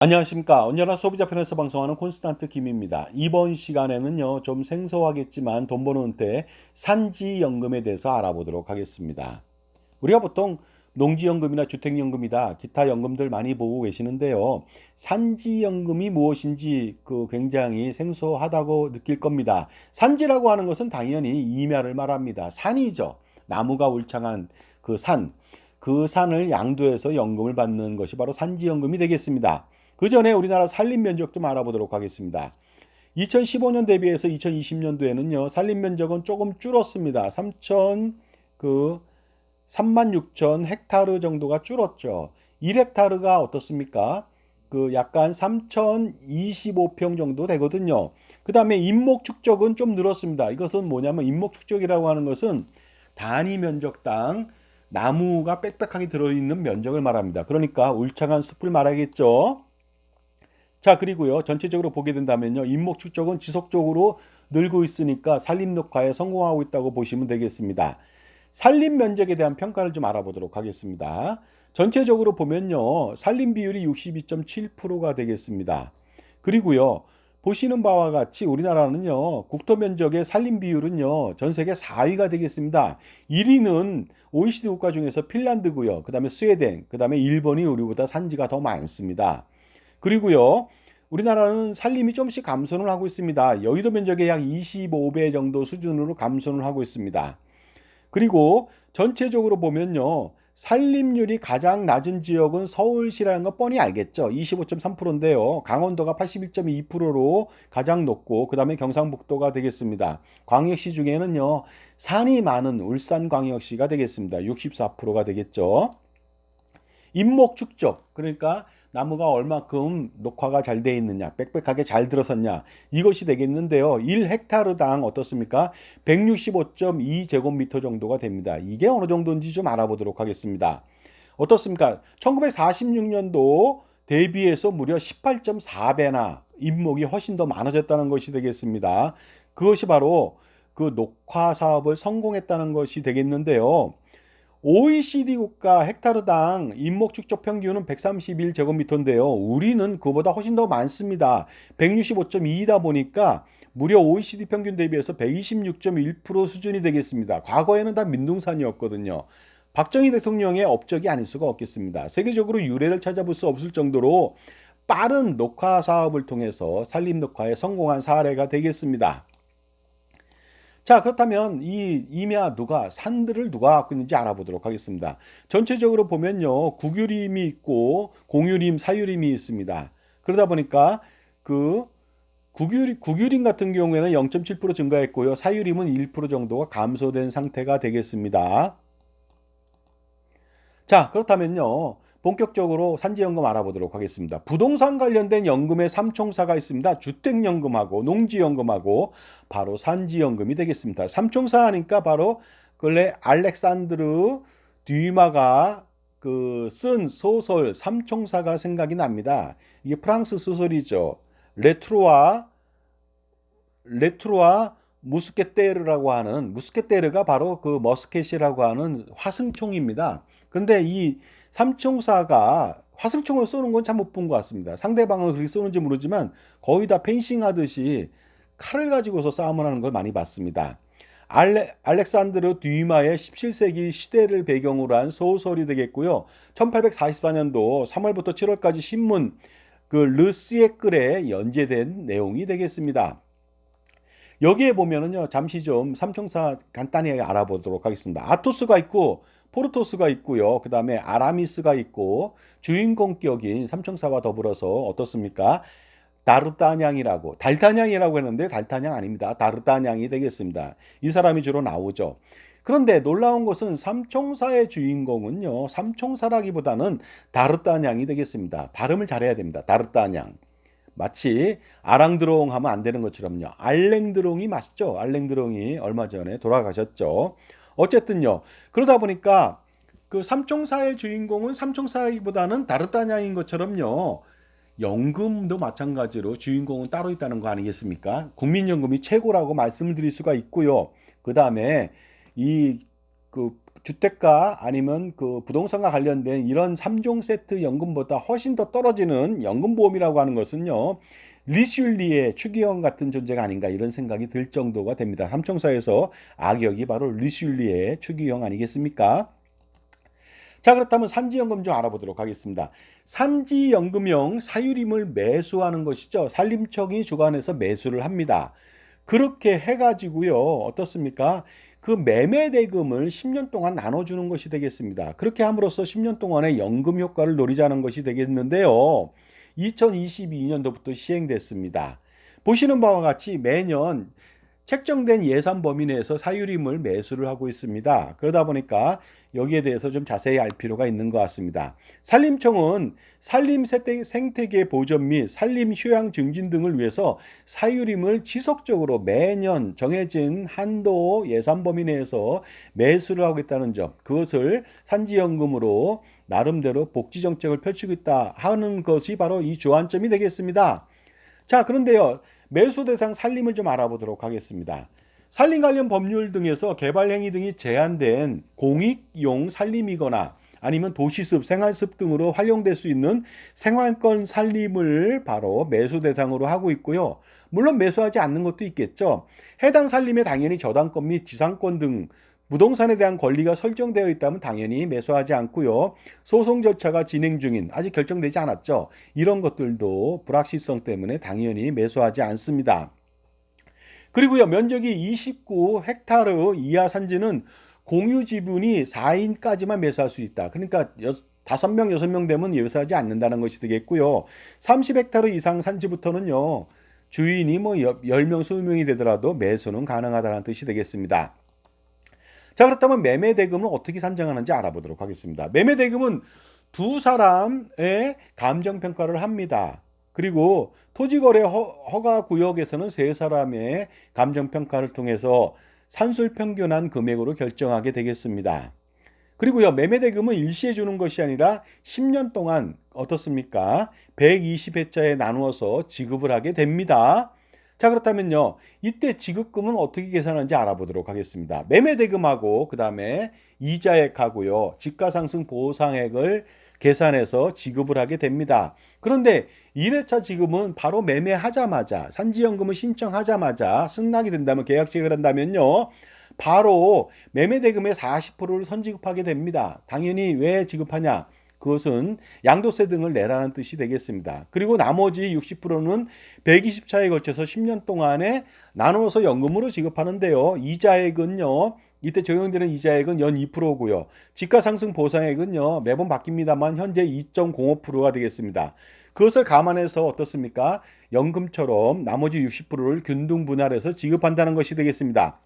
안녕하십니까. 언제나 소비자 편에서 방송하는 콘스탄트 김입니다. 이번 시간에는요, 좀 생소하겠지만 돈 버는 은퇴 산지연금에 대해서 알아보도록 하겠습니다. 우리가 보통 농지연금이나 주택연금이다, 기타 연금들 많이 보고 계시는데요. 산지연금이 무엇인지 굉장히 생소하다고 느낄 겁니다. 산지라고 하는 것은 당연히 임야를 말합니다. 산이죠. 나무가 울창한 그 산. 그 산을 양도해서 연금을 받는 것이 바로 산지연금이 되겠습니다. 그 전에 우리나라 산림 면적 좀 알아보도록 하겠습니다. 2015년 대비해서 2020년도에는요, 산림 면적은 조금 줄었습니다. 3만 6천 헥타르 정도가 줄었죠. 1헥타르가 어떻습니까? 약간 3,025평 정도 되거든요. 그 다음에 인목 축적은 좀 늘었습니다. 이것은 뭐냐면 인목 축적이라고 하는 것은 단위 면적당 나무가 빽빽하게 들어있는 면적을 말합니다. 그러니까 울창한 숲을 말하겠죠. 자, 그리고요, 전체적으로 보게 된다면요, 인목 축적은 지속적으로 늘고 있으니까 산림 녹화에 성공하고 있다고 보시면 되겠습니다. 산림 면적에 대한 평가를 좀 알아보도록 하겠습니다. 전체적으로 보면요, 산림 비율이 62.7%가 되겠습니다. 그리고요, 보시는 바와 같이 우리나라는요, 국토 면적의 산림 비율은요, 전 세계 4위가 되겠습니다. 1위는 OECD 국가 중에서 핀란드고요. 그 다음에 스웨덴, 그 다음에 일본이 우리보다 산지가 더 많습니다. 그리고요, 우리나라는 산림이 조금씩 감소를 하고 있습니다. 여의도 면적의 약 25배 정도 수준으로 감소를 하고 있습니다. 그리고 전체적으로 보면요, 산림률이 가장 낮은 지역은 서울시라는 거 뻔히 알겠죠. 25.3%인데요. 강원도가 81.2%로 가장 높고, 그 다음에 경상북도가 되겠습니다. 광역시 중에는요, 산이 많은 울산광역시가 되겠습니다. 64%가 되겠죠. 인목 축적, 그러니까 나무가 얼마큼 녹화가 잘 돼 있느냐, 빽빽하게 잘 들어섰냐, 이것이 되겠는데요. 1헥타르당 어떻습니까? 165.2제곱미터 정도가 됩니다. 이게 어느 정도인지 좀 알아보도록 하겠습니다. 어떻습니까? 1946년도 대비해서 무려 18.4배나 인목이 훨씬 더 많아졌다는 것이 되겠습니다. 그것이 바로 그 녹화 사업을 성공했다는 것이 되겠는데요. OECD 국가 헥타르당 인목 축적 평균은 131제곱미터인데요. 우리는 그보다 훨씬 더 많습니다. 165.2이다 보니까 무려 OECD 평균 대비해서 126.1% 수준이 되겠습니다. 과거에는 다 민둥산이었거든요. 박정희 대통령의 업적이 아닐 수가 없겠습니다. 세계적으로 유례를 찾아볼 수 없을 정도로 빠른 녹화 사업을 통해서 산림 녹화에 성공한 사례가 되겠습니다. 자, 그렇다면 이 임야 산들을 누가 갖고 있는지 알아보도록 하겠습니다. 전체적으로 보면요, 국유림이 있고 공유림, 사유림이 있습니다. 그러다 보니까 그 국유림 같은 경우에는 0.7% 증가했고요, 사유림은 1% 정도가 감소된 상태가 되겠습니다. 자, 그렇다면요, 본격적으로 산지연금 알아보도록 하겠습니다. 부동산 관련된 연금의 3총사가 있습니다. 주택연금하고 농지연금하고 바로 산지연금이 되겠습니다. 3총사 하니까 바로 근래 알렉산드르 듀마가 쓴 소설 삼총사가 생각이 납니다. 이게 프랑스 소설이죠. 레트로와 무스케테르라고 하는, 무스케테르가 바로 그 머스켓이라고 하는 화승총입니다. 근데 이 삼총사가 화승총을 쏘는 건 참 못 본 것 같습니다. 상대방을 그렇게 쏘는지 모르지만 거의 다 펜싱 하듯이 칼을 가지고서 싸움을 하는 걸 많이 봤습니다. 알렉산드르 듀마의 17세기 시대를 배경으로 한 소설이 되겠고요. 1844년도 3월부터 7월까지 신문 르시에끌에 연재된 내용이 되겠습니다. 여기에 보면은요, 잠시 좀 삼총사 간단히 알아보도록 하겠습니다. 아토스가 있고 포르토스가 있고요. 그 다음에 아라미스가 있고 주인공격인 삼총사와 더불어서 어떻습니까? 달타냥이라고 했는데 달타냥 아닙니다. 다르타냥이 되겠습니다. 이 사람이 주로 나오죠. 그런데 놀라운 것은 삼총사의 주인공은요, 삼총사라기보다는 다르타냥이 되겠습니다. 발음을 잘해야 됩니다. 다르타냥. 마치 아랑드롱 하면 안 되는 것처럼요. 알랭드롱이 맞죠? 알랭드롱이 얼마 전에 돌아가셨죠. 어쨌든요. 그러다 보니까 그 삼총사의 주인공은 삼총사기보다는 다르다냐인 것처럼요. 연금도 마찬가지로 주인공은 따로 있다는 거 아니겠습니까? 국민연금이 최고라고 말씀을 드릴 수가 있고요. 그 다음에 이 주택가 아니면 그 부동산과 관련된 이런 3종 세트 연금보다 훨씬 더 떨어지는 연금보험이라고 하는 것은요, 리슐리의 추기경 같은 존재가 아닌가 이런 생각이 들 정도가 됩니다. 삼총사에서 악역이 바로 리슐리의 추기경 아니겠습니까? 자, 그렇다면 산지연금 좀 알아보도록 하겠습니다. 산지연금형 사유림을 매수하는 것이죠. 산림청이 주관해서 매수를 합니다. 그렇게 해가지고요, 어떻습니까? 그 매매 대금을 10년 동안 나눠주는 것이 되겠습니다. 그렇게 함으로써 10년 동안의 연금 효과를 노리자는 것이 되겠는데요. 2022년도부터 시행됐습니다. 보시는 바와 같이 매년 책정된 예산 범위 내에서 사유림을 매수를 하고 있습니다. 그러다 보니까 여기에 대해서 좀 자세히 알 필요가 있는 것 같습니다. 산림청은 산림 생태계 보전 및 산림 휴양 증진 등을 위해서 사유림을 지속적으로 매년 정해진 한도 예산 범위 내에서 매수를 하고 있다는 점, 그것을 산지연금으로 나름대로 복지 정책을 펼치고 있다 하는 것이 바로 이 주안점이 되겠습니다. 자, 그런데요, 매수 대상 산림을 좀 알아보도록 하겠습니다. 산림 관련 법률 등에서 개발 행위 등이 제한된 공익용 산림이거나 아니면 도시습, 생활습 등으로 활용될 수 있는 생활권 산림을 바로 매수 대상으로 하고 있고요. 물론 매수하지 않는 것도 있겠죠. 해당 산림에 당연히 저당권 및 지상권 등 부동산에 대한 권리가 설정되어 있다면 당연히 매수하지 않고요. 소송 절차가 진행 중인, 아직 결정되지 않았죠. 이런 것들도 불확실성 때문에 당연히 매수하지 않습니다. 그리고요, 면적이 29헥타르 이하 산지는 공유 지분이 4인까지만 매수할 수 있다. 그러니까 5명, 6명 되면 매수하지 않는다는 것이 되겠고요. 30헥타르 이상 산지부터는요, 주인이 뭐 10명, 20명이 되더라도 매수는 가능하다는 뜻이 되겠습니다. 자, 그렇다면 매매 대금을 어떻게 산정하는지 알아보도록 하겠습니다. 매매 대금은 두 사람의 감정 평가를 합니다. 그리고 토지거래 허가 구역에서는 세 사람의 감정 평가를 통해서 산술 평균한 금액으로 결정하게 되겠습니다. 그리고요, 매매 대금은 일시에 주는 것이 아니라 10년 동안 어떻습니까? 120회차에 나누어서 지급을 하게 됩니다. 자, 그렇다면요, 이때 지급금은 어떻게 계산하는지 알아보도록 하겠습니다. 매매 대금하고 그 다음에 이자액하고요, 지가상승 보상액을 계산해서 지급을 하게 됩니다. 그런데 1회차 지급은 바로 매매하자마자, 산지연금을 신청하자마자 승낙이 된다면, 계약 체결을 한다면요, 바로 매매 대금의 40%를 선지급하게 됩니다. 당연히 왜 지급하냐? 그것은 양도세 등을 내라는 뜻이 되겠습니다. 그리고 나머지 60%는 120차에 걸쳐서 10년 동안에 나눠서 연금으로 지급하는데요. 이자액은요, 이때 적용되는 이자액은 연 2%고요. 지가상승 보상액은요, 매번 바뀝니다만 현재 2.05%가 되겠습니다. 그것을 감안해서 어떻습니까? 연금처럼 나머지 60%를 균등 분할해서 지급한다는 것이 되겠습니다.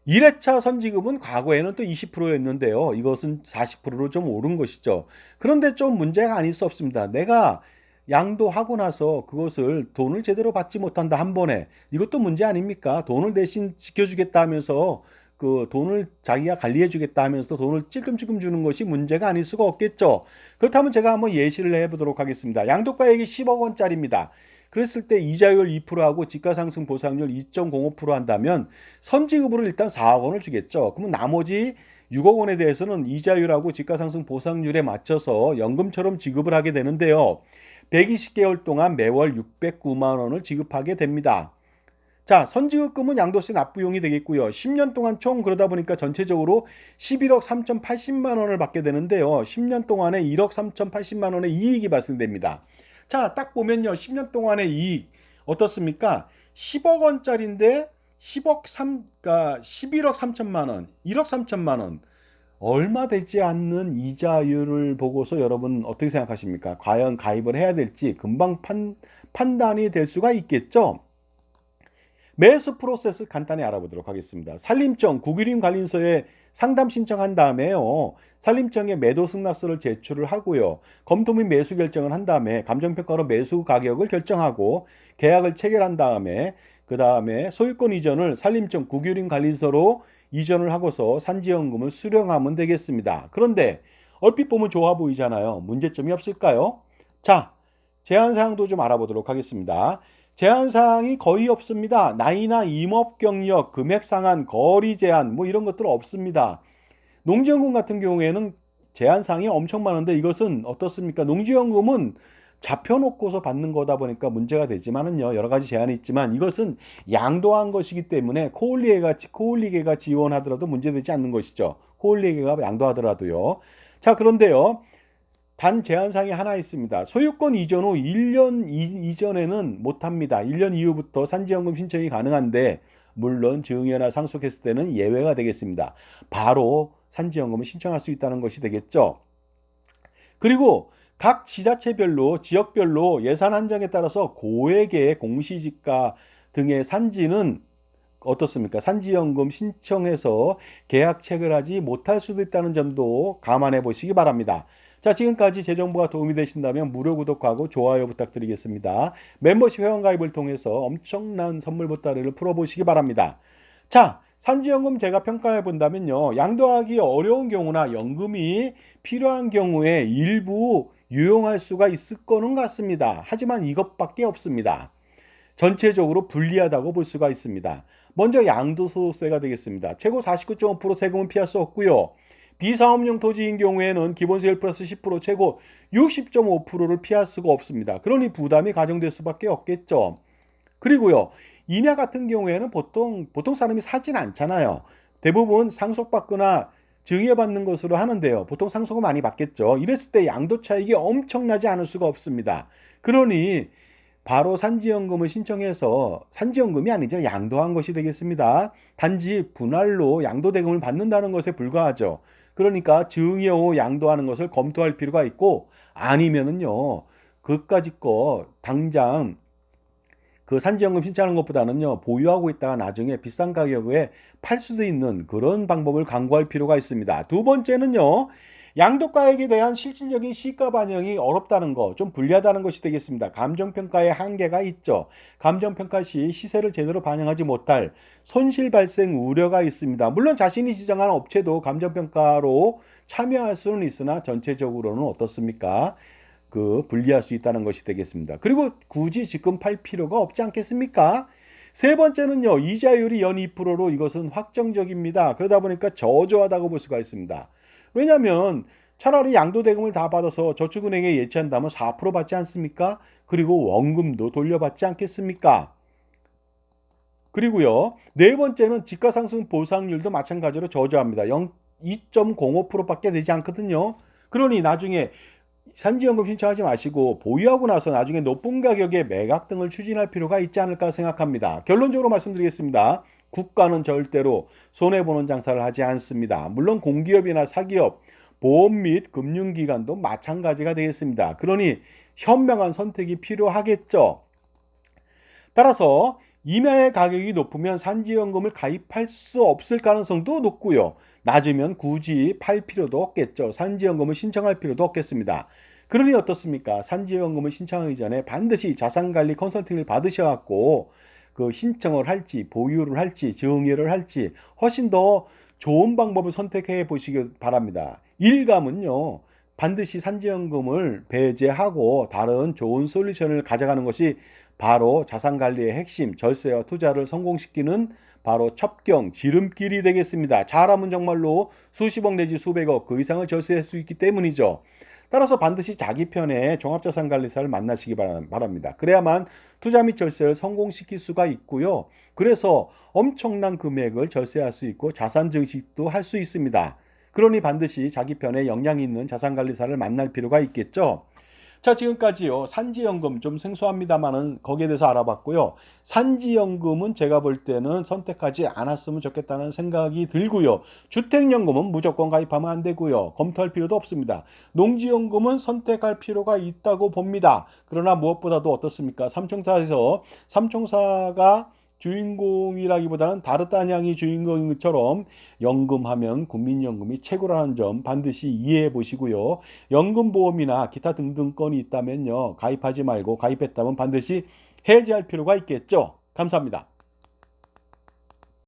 1회차 선지급은 과거에는 또 20%였는데요. 이것은 40%로 좀 오른 것이죠. 그런데 좀 문제가 아닐 수 없습니다. 내가 양도하고 나서 그것을 돈을 제대로 받지 못한다 한 번에, 이것도 문제 아닙니까? 돈을 대신 지켜주겠다 하면서 그 돈을 자기가 관리해 주겠다 하면서 돈을 찔끔찔끔 주는 것이 문제가 아닐 수가 없겠죠. 그렇다면 제가 한번 예시를 해보도록 하겠습니다. 양도가액이 10억 원짜리입니다. 그랬을 때 이자율 2%하고 지가상승 보상률 2.05% 한다면 선지급으로 일단 4억 원을 주겠죠. 그러면 나머지 6억 원에 대해서는 이자율하고 지가상승 보상률에 맞춰서 연금처럼 지급을 하게 되는데요. 120개월 동안 매월 609만 원을 지급하게 됩니다. 자, 선지급금은 양도세 납부용이 되겠고요. 10년 동안 총 그러다 보니까 전체적으로 11억 3,080만 원을 받게 되는데요. 10년 동안에 1억 3,080만 원의 이익이 발생됩니다. 자, 딱 보면요, 10년 동안의 이익 어떻습니까? 10억 원짜리인데 그러니까 11억 3천만 원, 1억 3천만 원, 얼마 되지 않는 이자율을 보고서 여러분 어떻게 생각하십니까? 과연 가입을 해야 될지 금방 판단이 될 수가 있겠죠? 매수 프로세스 간단히 알아보도록 하겠습니다. 산림청 국유림 관리소에 상담 신청한 다음에요, 산림청에 매도 승낙서를 제출을 하고요, 검토 및 매수 결정을 한 다음에 감정평가로 매수 가격을 결정하고 계약을 체결한 다음에 그 다음에 소유권 이전을 산림청 국유림 관리소로 이전을 하고서 산지연금을 수령하면 되겠습니다. 그런데 얼핏 보면 좋아 보이잖아요. 문제점이 없을까요? 자, 제한사항도 좀 알아보도록 하겠습니다. 제한사항이 거의 없습니다. 나이나 임업 경력, 금액 상한, 거리 제한 뭐 이런 것들 없습니다. 농지연금 같은 경우에는 제한사항이 엄청 많은데 이것은 어떻습니까? 농지연금은 잡혀놓고서 받는 거다 보니까 문제가 되지만은요, 여러 가지 제한이 있지만 이것은 양도한 것이기 때문에 코올리게가 지원하더라도 문제되지 않는 것이죠. 코올리게가 양도하더라도요. 자, 그런데요. 단 제한사항이 하나 있습니다. 소유권 이전 후 1년 이전에는 못합니다. 1년 이후부터 산지연금 신청이 가능한데 물론 증여나 상속했을 때는 예외가 되겠습니다. 바로 산지연금을 신청할 수 있다는 것이 되겠죠. 그리고 각 지자체별로 지역별로 예산 한정에 따라서 고액의 공시지가 등의 산지는 어떻습니까? 산지연금 신청해서 계약 체결하지 못할 수도 있다는 점도 감안해 보시기 바랍니다. 자, 지금까지 제 정보가 도움이 되신다면 무료 구독하고 좋아요 부탁드리겠습니다. 멤버십 회원가입을 통해서 엄청난 선물 보따리를 풀어보시기 바랍니다. 자, 산지연금 제가 평가해 본다면요. 양도하기 어려운 경우나 연금이 필요한 경우에 일부 유용할 수가 있을 거는 같습니다. 하지만 이것밖에 없습니다. 전체적으로 불리하다고 볼 수가 있습니다. 먼저 양도소득세가 되겠습니다. 최고 49.5% 세금은 피할 수 없고요. 비사업용 토지인 경우에는 기본세율 플러스 10% 최고 60.5%를 피할 수가 없습니다. 그러니 부담이 가중될 수밖에 없겠죠. 그리고요. 임야 같은 경우에는 보통 사람이 사진 않잖아요. 대부분 상속받거나 증여받는 것으로 하는데요. 보통 상속을 많이 받겠죠. 이랬을 때 양도 차익이 엄청나지 않을 수가 없습니다. 그러니 바로 산지연금을 신청해서 산지연금이 아니죠. 양도한 것이 되겠습니다. 단지 분할로 양도대금을 받는다는 것에 불과하죠. 그러니까 증여 후 양도하는 것을 검토할 필요가 있고 아니면은요. 그까짓 거 당장 그 산지연금 신청하는 것보다는요. 보유하고 있다가 나중에 비싼 가격에 팔 수도 있는 그런 방법을 강구할 필요가 있습니다. 두 번째는요. 양도가액에 대한 실질적인 시가 반영이 어렵다는 거, 좀 불리하다는 것이 되겠습니다. 감정평가의 한계가 있죠. 감정평가 시 시세를 제대로 반영하지 못할 손실 발생 우려가 있습니다. 물론 자신이 지정한 업체도 감정평가로 참여할 수는 있으나 전체적으로는 어떻습니까? 불리할 수 있다는 것이 되겠습니다. 그리고 굳이 지금 팔 필요가 없지 않겠습니까? 세 번째는요, 이자율이 연 2%로 이것은 확정적입니다. 그러다 보니까 저조하다고 볼 수가 있습니다. 왜냐하면 차라리 양도대금을 다 받아서 저축은행에 예치한다면 4% 받지 않습니까? 그리고 원금도 돌려받지 않겠습니까? 그리고요, 네 번째는 집가상승 보상률도 마찬가지로 저조합니다. 2.05%밖에 되지 않거든요. 그러니 나중에 산지연금 신청하지 마시고 보유하고 나서 나중에 높은 가격에 매각 등을 추진할 필요가 있지 않을까 생각합니다. 결론적으로 말씀드리겠습니다. 국가는 절대로 손해보는 장사를 하지 않습니다. 물론 공기업이나 사기업, 보험 및 금융기관도 마찬가지가 되겠습니다. 그러니 현명한 선택이 필요하겠죠. 따라서 임야의 가격이 높으면 산지연금을 가입할 수 없을 가능성도 높고요. 낮으면 굳이 팔 필요도 없겠죠. 산지연금을 신청할 필요도 없겠습니다. 그러니 어떻습니까? 산지연금을 신청하기 전에 반드시 자산관리 컨설팅을 받으셔갖고 그 신청을 할지 보유를 할지 증여를 할지 훨씬 더 좋은 방법을 선택해 보시기 바랍니다. 일감은요. 반드시 산지연금을 배제하고 다른 좋은 솔루션을 가져가는 것이 바로 자산관리의 핵심, 절세와 투자를 성공시키는 바로 첩경, 지름길이 되겠습니다. 잘하면 정말로 수십억 내지 수백억 그 이상을 절세할 수 있기 때문이죠. 따라서 반드시 자기 편의 종합자산관리사를 만나시기 바랍니다. 그래야만 투자 및 절세를 성공시킬 수가 있고요. 그래서 엄청난 금액을 절세할 수 있고 자산 증식도 할 수 있습니다. 그러니 반드시 자기 편에 역량 있는 자산관리사를 만날 필요가 있겠죠. 자, 지금까지요. 산지연금 좀 생소합니다만은 거기에 대해서 알아봤고요. 산지연금은 제가 볼 때는 선택하지 않았으면 좋겠다는 생각이 들고요. 주택연금은 무조건 가입하면 안 되고요. 검토할 필요도 없습니다. 농지연금은 선택할 필요가 있다고 봅니다. 그러나 무엇보다도 어떻습니까? 삼총사가 주인공이라기보다는 다르다냥이 주인공인 것처럼 연금하면 국민연금이 최고라는 점 반드시 이해해 보시고요. 연금보험이나 기타 등등 건이 있다면요. 가입하지 말고 가입했다면 반드시 해지할 필요가 있겠죠. 감사합니다.